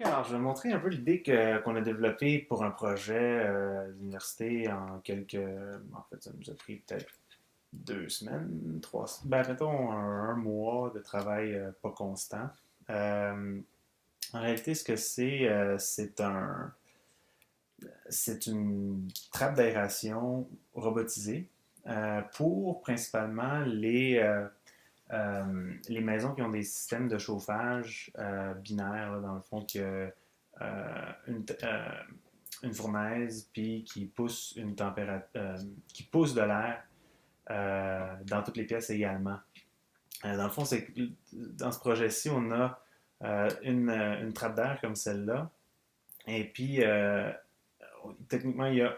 Alors, je vais montrer un peu l'idée qu'on a développée pour un projet d'université en quelques... En fait, ça nous a pris peut-être 2 semaines, 3... Ben, mettons un mois de travail pas constant. Euh, En réalité, ce que c'est une trappe d'aération robotisée pour principalement les maisons qui ont des systèmes de chauffage binaires, là, dans le fond, une fournaise, puis qui pousse qui pousse de l'air dans toutes les pièces également. Dans le fond, dans ce projet-ci, on a une trappe d'air comme celle-là, et puis techniquement, il y a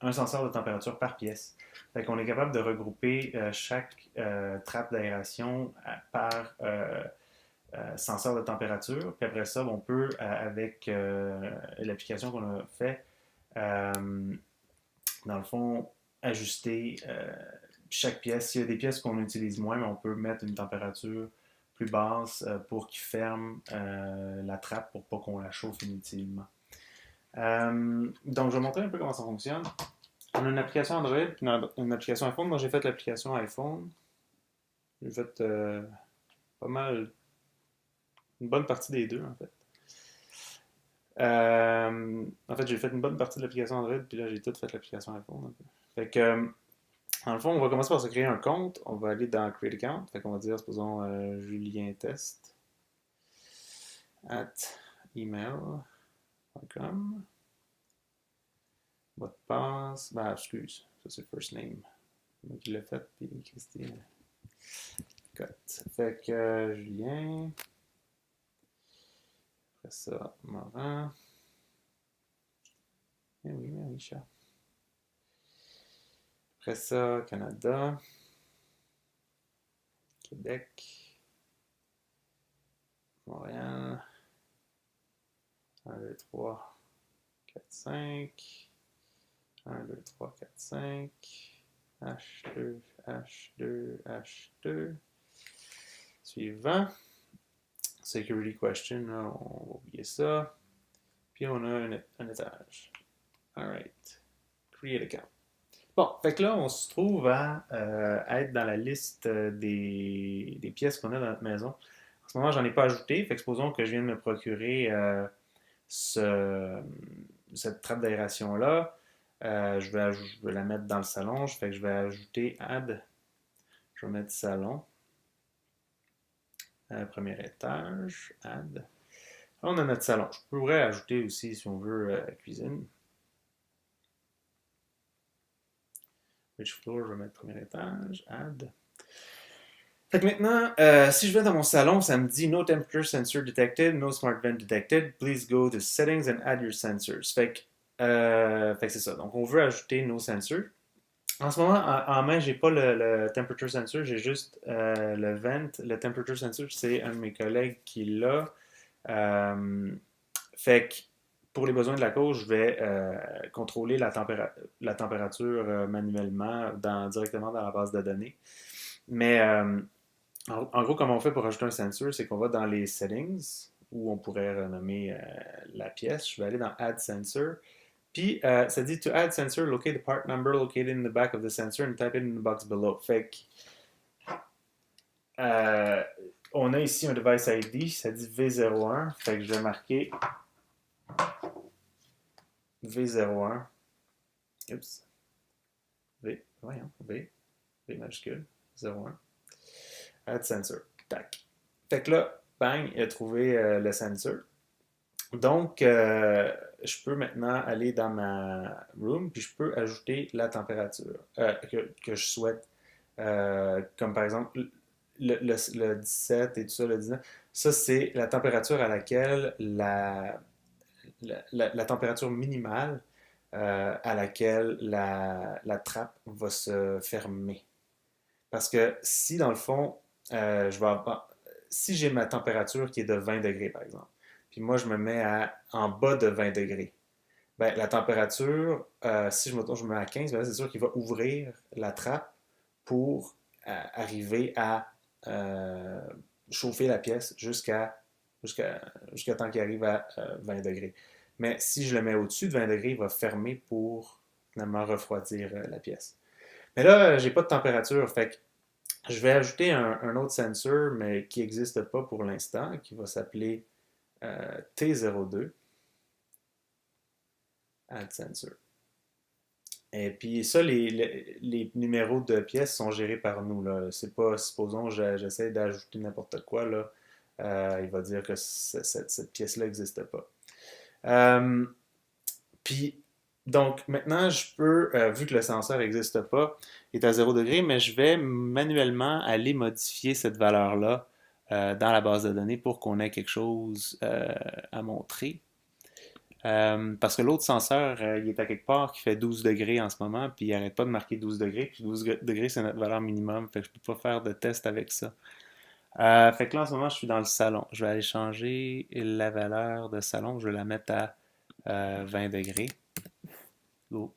un senseur de température par pièce. Fait qu'on est capable de regrouper chaque trappe d'aération par senseur de température. Puis après ça, on peut, avec l'application qu'on a fait, euh, dans le fond, ajuster chaque pièce. S'il y a des pièces qu'on utilise moins, mais on peut mettre une température plus basse pour qu'il ferme la trappe pour pas qu'on la chauffe inutilement. Donc, je vais montrer un peu comment ça fonctionne. On a une application Android et une application iPhone. Moi, j'ai fait l'application iPhone. J'ai fait pas mal, une bonne partie des deux, en fait. En fait, j'ai fait une bonne partie de l'application Android, puis là, j'ai tout fait l'application iPhone. Un peu. Fait que, dans le fond, on va commencer par se créer un compte. On va aller dans Create Account. Fait qu'on va dire, supposons, Julien Test at email.com. Mot de passe. Ben, excuse. Ça, c'est first name. C'est moi qui l'ai fait, puis Christine. Cote. Fait que Julien. Après ça, Morin. Mais oui, chat. Après ça, Canada. Québec. Montréal. 1, 2, 3, 4, 5. 1, 2, 3, 4, 5. H2, H2, H2. Suivant. Security question, là, on va oublier ça. Puis on a un étage. Alright. Create account. Bon, fait que là, on se trouve à être dans la liste des pièces qu'on a dans notre maison. En ce moment, j'en ai pas ajouté. Fait que supposons que je viens de me procurer ce, cette trappe d'aération-là. Je vais la mettre dans le salon. Fait que je vais ajouter add. Je vais mettre salon. Premier étage. Add. Là, on a notre salon. Je pourrais ajouter aussi, si on veut, la cuisine. Which floor, je vais mettre premier étage. Add. Fait que maintenant, si je vais dans mon salon, ça me dit No temperature sensor detected, no smart vent detected. Please go to settings and add your sensors. Fait que c'est ça. Donc, on veut ajouter nos sensors. En ce moment, en main, j'ai pas le temperature sensor, j'ai juste le vent. Le temperature sensor, c'est un de mes collègues qui l'a. Euh, fait que pour les besoins de la cause, je vais contrôler la température manuellement directement dans la base de données. Mais en gros, comment on fait pour ajouter un sensor, c'est qu'on va dans les settings, où on pourrait renommer la pièce. Je vais aller dans Add Sensor. Puis, ça dit To add sensor, locate the part number located in the back of the sensor and type it in the box below. Fait que, on a ici un device ID, ça dit V01. Fait que je vais marquer V01. Oups. Voyons, V majuscule, 01. Add sensor. Tac. Fait que là, bang, il a trouvé le sensor. Donc, je peux maintenant aller dans ma room, puis je peux ajouter la température que je souhaite. Comme par exemple le 17 et tout ça, le 19. Ça, c'est la température à laquelle la température minimale à laquelle la trappe va se fermer. Parce que si, dans le fond, je vais avoir, si j'ai ma température qui est de 20 degrés, par exemple, puis moi, je me mets en bas de 20 degrés, ben, la température, si je me mets à 15, ben, c'est sûr qu'il va ouvrir la trappe pour arriver à euh, chauffer la pièce jusqu'à jusqu'à temps qu'il arrive à 20 degrés. Mais si je le mets au-dessus de 20 degrés, il va fermer pour finalement refroidir la pièce. Mais là, j'ai pas de température, fait que je vais ajouter un autre sensor, mais qui n'existe pas pour l'instant, qui va s'appeler T02, Add Sensor. Et puis ça, les numéros de pièces sont gérés par nous. Là. C'est pas, supposons, j'essaie d'ajouter n'importe quoi, là, il va dire que cette pièce-là n'existe pas. Euh, puis, donc, maintenant, je peux, vu que le senseur n'existe pas, il est à 0 degré, mais je vais manuellement aller modifier cette valeur-là dans la base de données pour qu'on ait quelque chose à montrer. Parce que l'autre senseur, il est à quelque part qui fait 12 degrés en ce moment, puis il n'arrête pas de marquer 12 degrés, puis 12 degrés, c'est notre valeur minimum, fait que je ne peux pas faire de test avec ça. Fait que là, en ce moment, je suis dans le salon. Je vais aller changer la valeur de salon, je vais la mettre à 20 degrés. Go.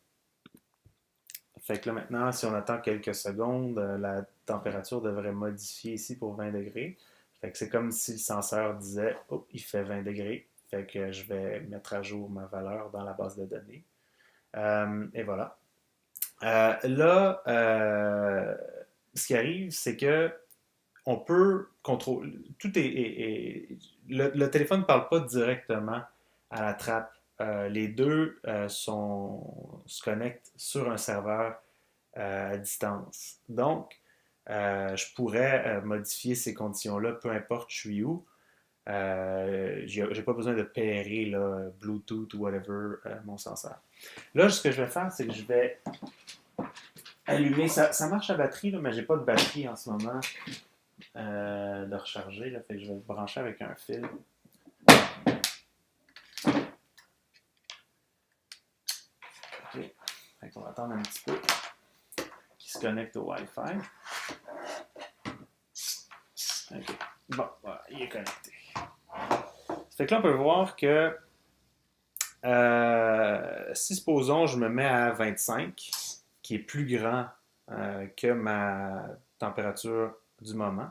Fait que là, maintenant, si on attend quelques secondes, la température devrait modifier ici pour 20 degrés. Fait que c'est comme si le senseur disait, oh, il fait 20 degrés. Fait que je vais mettre à jour ma valeur dans la base de données. Et voilà. Là, ce qui arrive, c'est que on peut contrôler. Tout le téléphone ne parle pas directement à la trappe. Les deux se connectent sur un serveur à distance. Donc, je pourrais modifier ces conditions-là, peu importe je suis où. J'ai pas besoin de pairer là, Bluetooth ou whatever mon senseur. Là, ce que je vais faire, c'est que je vais allumer. Ça marche à batterie, là, mais j'ai pas de batterie en ce moment de recharger. Là, fait que je vais le brancher avec un fil. OK. Fait qu'on va attendre un petit peu qu'il se connecte au Wi-Fi. OK. Bon, voilà, il est connecté. Fait que là, on peut voir que si, supposons, je me mets à 25, qui est plus grand que ma température du moment,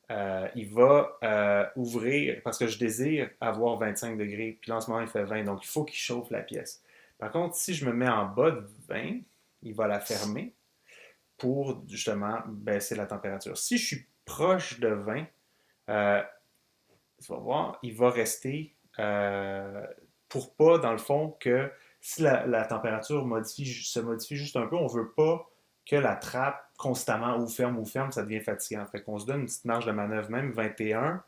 il va ouvrir, parce que je désire avoir 25 degrés, puis là, en ce moment, il fait 20, donc il faut qu'il chauffe la pièce. Par contre, si je me mets en bas de 20, il va la fermer pour, justement, baisser la température. Si je suis proche de 20, tu vas voir, il va rester pour pas, dans le fond, que si la température se modifie juste un peu, on veut pas que la trappe constamment ou ferme, ça devient fatigant. Fait qu'on se donne une petite marge de manœuvre, même 21.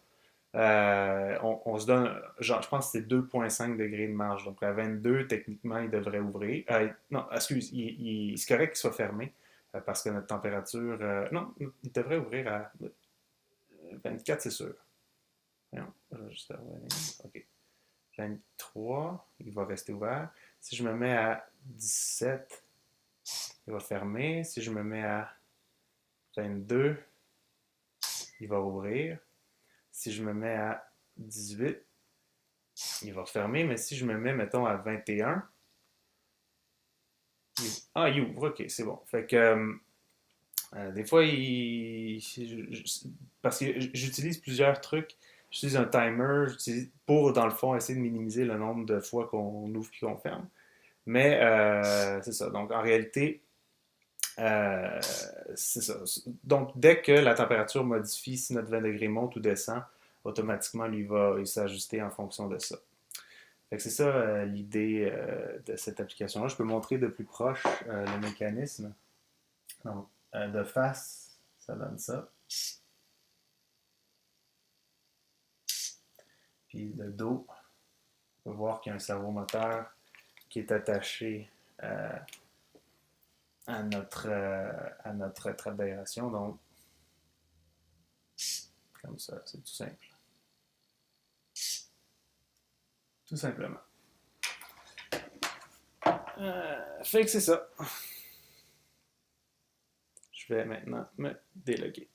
On se donne, genre, je pense que c'est 2,5 degrés de marge. Donc à 22, techniquement, il devrait ouvrir. Non, excuse, c'est correct qu'il soit fermé parce que notre température. Non, il devrait ouvrir à 24, c'est sûr. Non, juste OK. 23, il va rester ouvert. Si je me mets à 17, il va fermer. Si je me mets à 22, il va ouvrir. Si je me mets à 18, il va fermer. Mais si je me mets, mettons, à 21, il ouvre. OK, c'est bon. Fait que des fois, parce que j'utilise plusieurs trucs. J'utilise un timer pour, dans le fond, essayer de minimiser le nombre de fois qu'on ouvre et qu'on ferme. Mais c'est ça. Donc, en réalité, c'est ça. Donc, dès que la température modifie, si notre 20 degrés monte ou descend, automatiquement, lui va s'ajuster en fonction de ça. Fait que c'est ça l'idée de cette application-là. Je peux montrer de plus proche le mécanisme. Donc, de face, ça donne ça. Puis de dos, on peut voir qu'il y a un servomoteur qui est attaché à notre trappe d'aération. Donc, comme ça, c'est tout simple. Tout simplement. Fait que c'est ça. Je vais maintenant me déloguer.